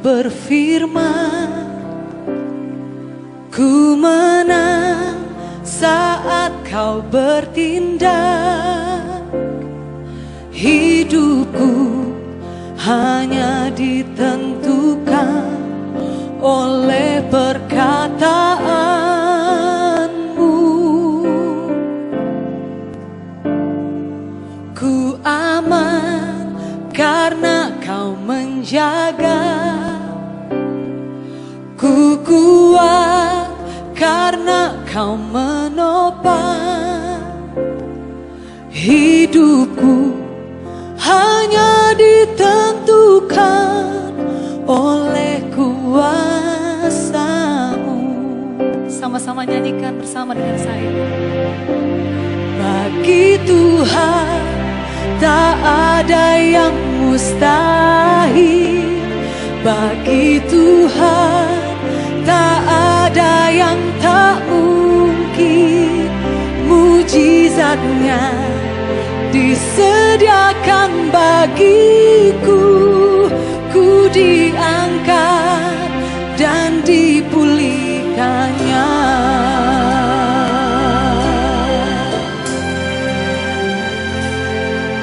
berfirman, ku menang saat kau bertindak. Hidupku hanya ditentukan oleh perkataanmu. Ku aman karena kau menjaga, ku kuat karena kau menopang. Hidupku hanya ditentukan oleh kuasa-Mu. Sama-sama nyanyikan bersama dengan saya. Bagi Tuhan tak ada yang mustahil. Bagi Tuhan tak ada yang tak mungkin. Mujizatnya disediakan bagiku. Ku diangkat dan dipulihkannya.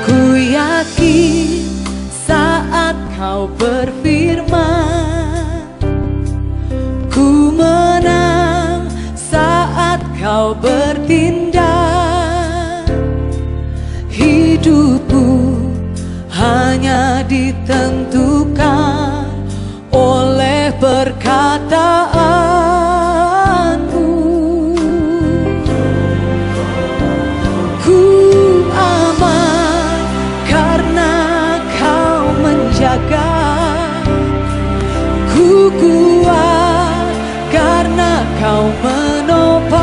Ku yakin saat kau berfirman, ku menang saat kau bertindak. Hidupku hanya ditentukan oleh perkataanmu. Ku aman karena kau menjaga, ku kuat karena kau menopang.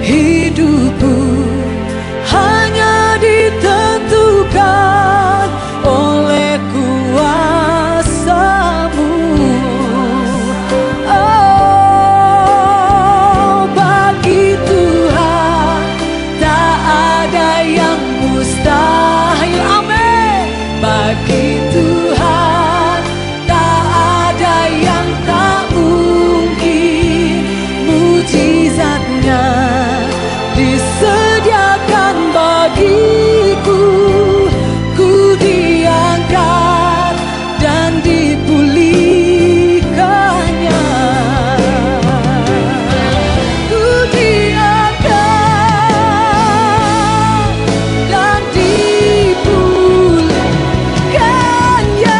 Hidupku hanya ditentukan oleh kuasa-Mu. Oh, bagi Tuhan tak ada yang mustahil. Amin. Bagi Tuhan tak ada yang tak mungkin. Mujizatnya disediakan bagiku. Ku diangkat dan dipulihkannya. Ku diangkat dan dipulihkannya.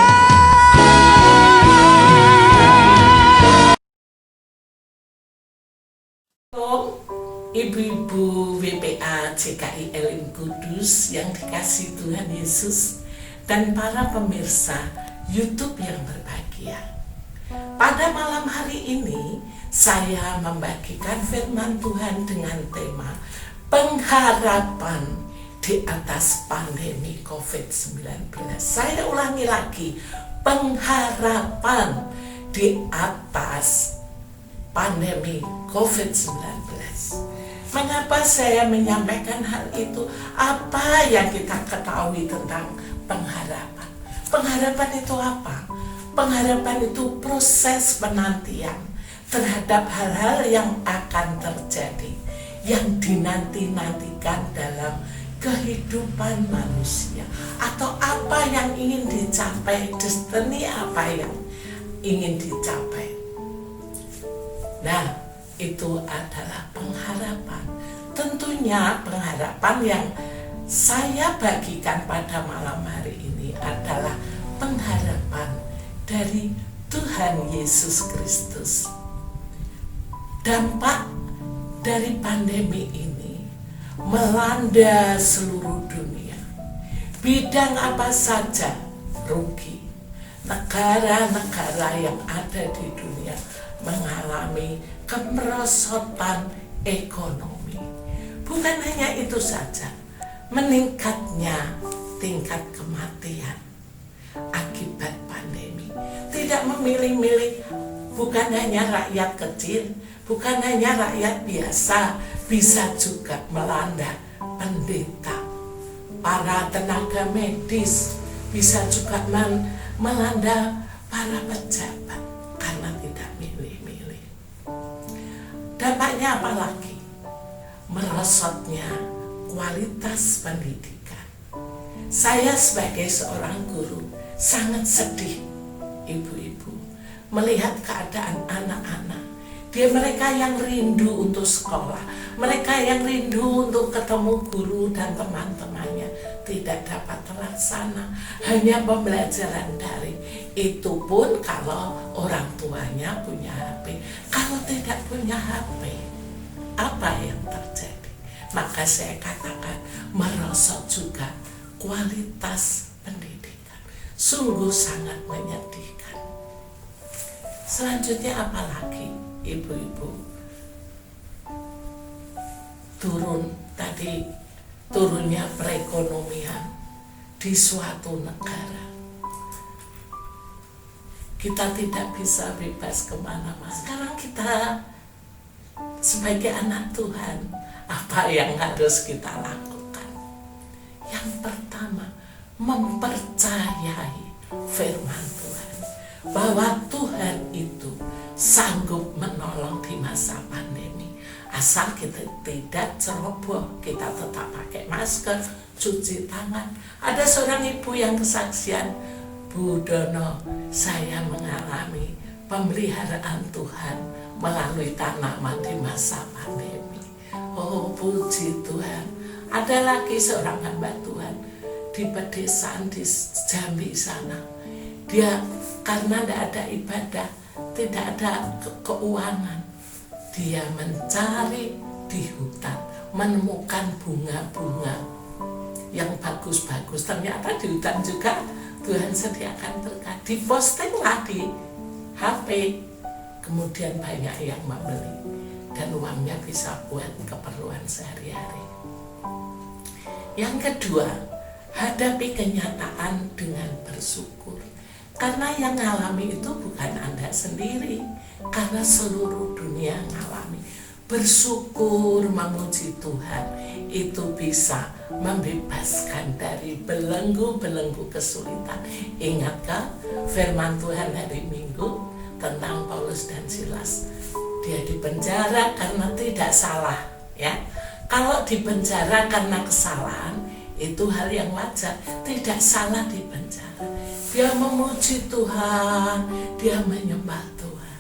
Ibu-ibu WPA CKI Elim Kudus yang dikasihi Tuhan Yesus dan para pemirsa YouTube yang berbahagia. Pada malam hari ini saya membagikan firman Tuhan dengan tema pengharapan di atas pandemi COVID-19. Saya ulangi lagi, pengharapan di atas pandemi COVID-19. Mengapa saya menyampaikan hal itu? Apa yang kita ketahui tentang pengharapan? Pengharapan itu apa? Pengharapan itu proses penantian terhadap hal-hal yang akan terjadi, yang dinanti-nantikan dalam kehidupan manusia, atau apa yang ingin dicapai, destiny apa yang ingin dicapai. Nah, itu adalah pengharapan. Tentunya pengharapan yang saya bagikan pada malam hari ini adalah pengharapan dari Tuhan Yesus Kristus. Dampak dari pandemi ini melanda seluruh dunia. Bidang apa saja rugi. Negara-negara yang ada di dunia mengalami kemerosotan ekonomi. Bukan hanya itu saja, meningkatnya tingkat kematian akibat pandemi. Tidak memilih-milih, bukan hanya rakyat kecil, bukan hanya rakyat biasa, bisa juga melanda pendeta, para tenaga medis, bisa juga melanda para pejabat karena tidak milih-milih. Dampaknya apa lagi? Merosotnya kualitas pendidikan. Saya sebagai seorang guru sangat sedih, ibu-ibu, melihat keadaan anak-anak. Mereka yang rindu untuk sekolah, mereka yang rindu untuk ketemu guru dan teman-temannya, tidak dapat terlaksana. Hanya pembelajaran daring. Itu pun kalau orang tuanya punya HP. Kalau tidak punya HP, apa yang terjadi? Maka saya katakan merosot juga kualitas pendidikan. Sungguh sangat menyedihkan. Selanjutnya apa lagi, ibu-ibu? Turunnya perekonomian di suatu negara. Kita tidak bisa bebas kemana-mana. Sekarang kita sebagai anak Tuhan, apa yang harus kita lakukan? Yang pertama, mempercayai firman Tuhan, bahwa Tuhan itu sanggup menolong di masa pandemi. Asal kita tidak ceroboh, kita tetap pakai masker, cuci tangan. Ada seorang ibu yang kesaksian, Bu Dono, saya mengalami pemeliharaan Tuhan melalui tanaman di masa pandemi. Oh, puji Tuhan. Ada lagi seorang hamba Tuhan di pedesaan di Jambi sana. Dia karena tidak ada ibadah, tidak ada keuangan, dia mencari di hutan, menemukan bunga-bunga yang bagus-bagus. Ternyata di hutan juga Tuhan sediakan berkat. Dipostinglah di HP, kemudian banyak yang membeli dan uangnya bisa buat keperluan sehari-hari. Yang kedua, hadapi kenyataan dengan bersyukur. Karena yang ngalami itu bukan Anda sendiri, karena seluruh dunia ngalami. Bersyukur, memuji Tuhan, itu bisa membebaskan dari belenggu-belenggu kesulitan. Ingatkah firman Tuhan hari Minggu tentang Paulus dan Silas? Dia dipenjara karena tidak salah, ya. Kalau dipenjara karena kesalahan, itu hal yang wajar. Tidak salah dipenjara. Dia memuji Tuhan, dia menyembah Tuhan.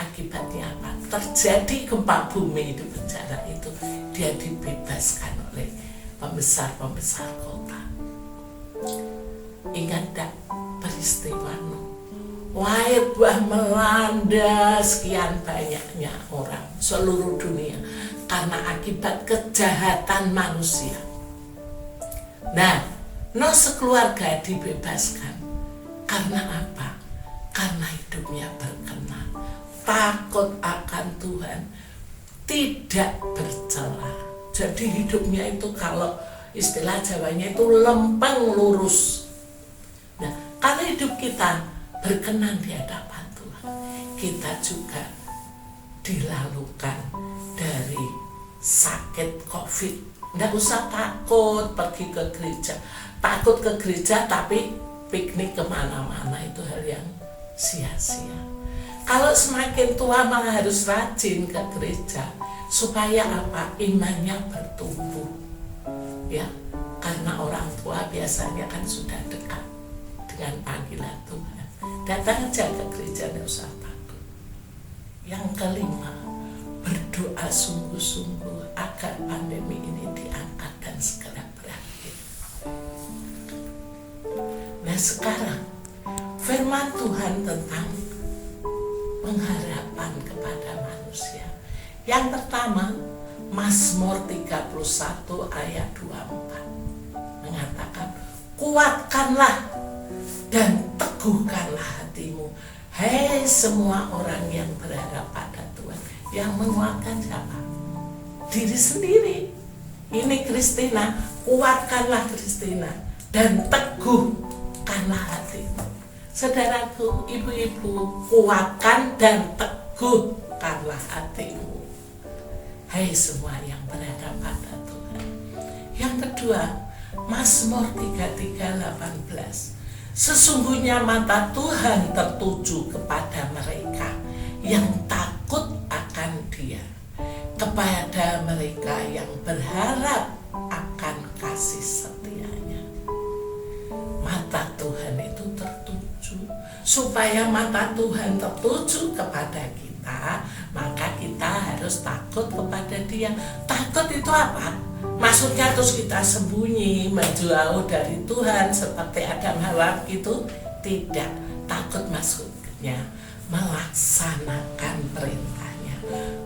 Akibatnya apa? Terjadi gempa bumi di penjara itu. Dia dibebaskan oleh pembesar-pembesar kota. Ingat tak peristiwa Nuh? Air bah melanda sekian banyaknya orang seluruh dunia karena akibat kejahatan manusia. Nah, Nuh sekeluarga dibebaskan. Karena apa? Karena hidupnya berkenan, takut akan Tuhan, tidak bercela. Jadi hidupnya itu kalau istilah Jawanya itu lempeng lurus. Nah, kalau hidup kita berkenan di hadapan Tuhan, kita juga dilalukan dari sakit COVID. Nggak usah takut pergi ke gereja. Takut ke gereja tapi piknik kemana-mana itu hal yang sia-sia. Kalau semakin tua malah harus rajin ke gereja supaya apa? Imannya bertumbuh, ya. Karena orang tua biasanya kan sudah dekat dengan panggilan Tuhan. Datang aja ke gereja, tidak usah takut. Yang kelima, berdoa sungguh-sungguh agar pandemi ini diangkat dan segera berakhir. Nah sekarang firman Tuhan tentang pengharapan kepada manusia. Yang pertama, Mazmur 31 ayat 24 mengatakan, kuatkanlah dan teguhkanlah hatimu, hai semua orang yang berharap pada Tuhan. Yang menguatkan siapa? Diri sendiri. Ini Kristina, kuatkanlah Kristina dan teguhkanlah hatimu. Saudaraku, ibu-ibu, kuatkan dan teguhkanlah hatimu, hai semua yang berharap pada Tuhan. Yang kedua, Mazmur 33:18, Sesungguhnya mata Tuhan tertuju kepada mereka yang takut akan Dia, kepada mereka yang berharap akan kasih setia-Nya. Mata Tuhan itu tertuju. Supaya mata Tuhan tertuju kepada kita, maka kita harus takut kepada Dia. Takut itu apa? Maksudnya terus kita sembunyi, menjauh dari Tuhan seperti Adam Hawa gitu? Tidak. Takut maksudnya melaksanakan perintahnya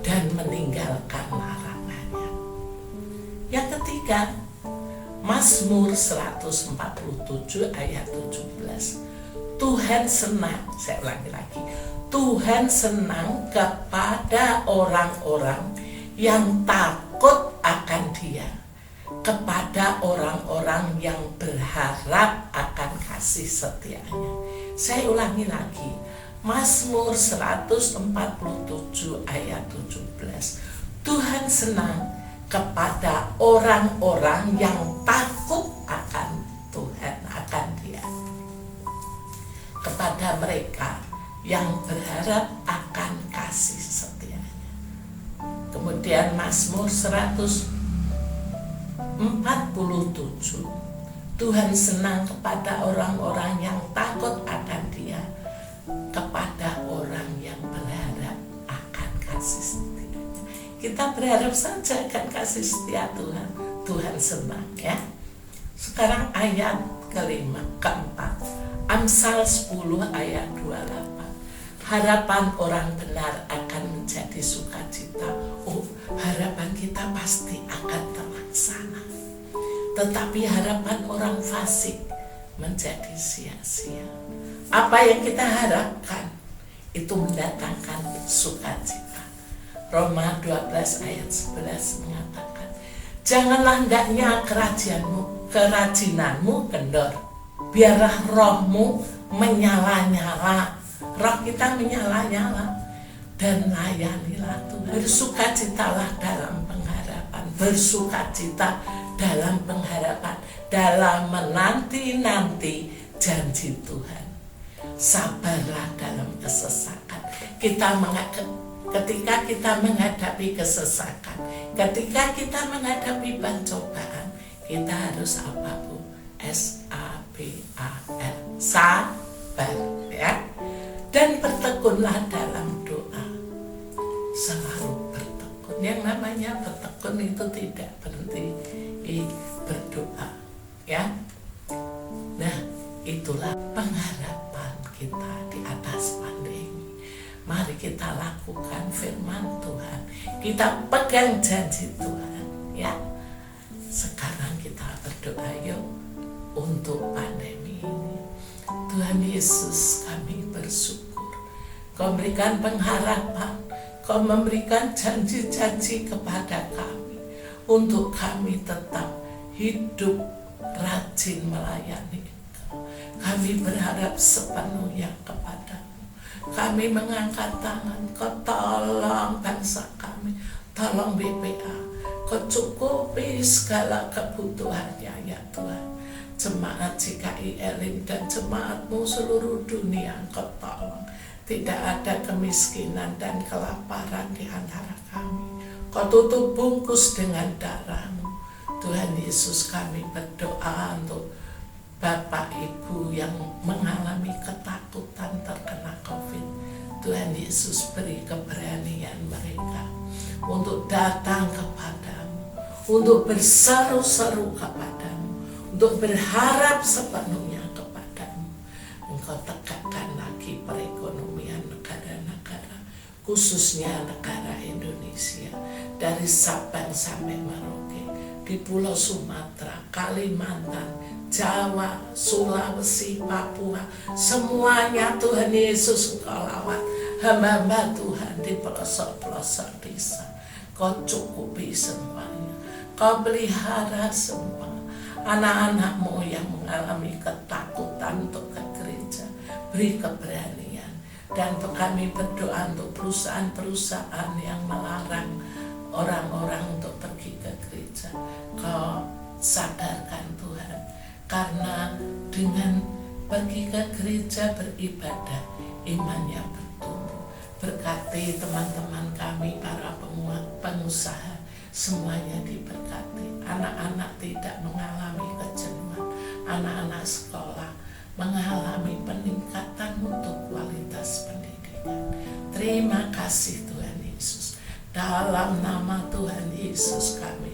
dan meninggalkan larangannya. Yang ketiga, Mazmur 147 ayat 17. Tuhan senang, saya ulangi lagi, Tuhan senang kepada orang-orang yang takut akan Dia, kepada orang-orang yang berharap akan kasih setia-Nya. Saya ulangi lagi, Mazmur 147 ayat 17. Tuhan senang kepada orang-orang yang takut akan Tuhan, akan Dia, kepada mereka yang berharap akan kasih setia-Nya. Kemudian Mazmur 147, Tuhan senang kepada orang-orang yang takut akan Dia, kepada orang yang berharap akan kasih setia-Nya. Kita berharap saja akan kasih setia Tuhan. Tuhan senang, ya. Sekarang ayat keempat, Amsal 10 ayat 28. Harapan orang benar akan menjadi sukacita. Oh, harapan kita pasti akan terlaksana. Tetapi harapan orang fasik menjadi sia-sia. Apa yang kita harapkan itu mendatangkan sukacita. Roma 12 ayat 11 mengatakan, janganlah hendaknya kerajinanmu kendor, biarlah rohmu menyala-nyala. Roh kita menyala-nyala, dan layanilah Tuhan. Bersukacitalah dalam pengharapan, bersukacita dalam pengharapan, dalam menanti-nanti janji Tuhan. Sabarlah dalam kesesakan. Ketika kita menghadapi kesesakan, ketika kita menghadapi pencobaan, kita harus apa, Bu? S-A-B-A-R, sabar, ya. Dan bertekunlah dalam doa. Selalu bertekun. Yang namanya bertekun itu tidak berhenti berdoa, ya. Nah, itulah pengharapan kita di atas pandemi. Mari kita lakukan firman Tuhan. Kita pegang janji Tuhan, ya. Sekarang kita berdoa yuk untuk pandemi ini. Tuhan Yesus, kami bersyukur Kau memberikan pengharapan, Kau memberikan janji-janji kepada kami untuk kami tetap hidup rajin melayani Engkau. Kami berharap sepenuhnya kepadamu. Kami mengangkat tangan, Kau tolong bangsa kami, tolong BPA, Kau cukupi segala kebutuhannya, ya Tuhan. Jemaat GKI Elim dan jemaat-Mu seluruh dunia, Kau tolong. Tidak ada kemiskinan dan kelaparan di antara kami. Kau tutup bungkus dengan darah-Mu. Tuhan Yesus, kami berdoa untuk Bapak Ibu yang mengalami ketakutan terkena COVID. Tuhan Yesus, beri keberanian mereka untuk datang kepadamu, untuk berseru-seru kepadamu, untuk berharap sepenuhnya kepadamu. Engkau tegakkan lagi perekonomian negara-negara, khususnya negara Indonesia, dari Sabang sampai Merauke, di Pulau Sumatera, Kalimantan, Jawa, Sulawesi, Papua, semuanya Tuhan Yesus Engkau lawat. Hamba-hamba Tuhan di pelosok-pelosok desa, Kau cukupi semuanya. Kau pelihara semua anak-anak-Mu yang mengalami ketakutan untuk ke gereja. Beri keberanian. Dan kami berdoa untuk perusahaan-perusahaan yang melarang orang-orang untuk pergi ke gereja. Kau sadarkan Tuhan, karena dengan pergi ke gereja beribadah, imannya bertumbuh. Berkati teman-teman kami, para pengusaha, semuanya diberkati. Anak-anak tidak mengalami kejenuhan, anak-anak sekolah mengalami peningkatan untuk kualitas pendidikan. Terima kasih Tuhan Yesus. Dalam nama Tuhan Yesus kami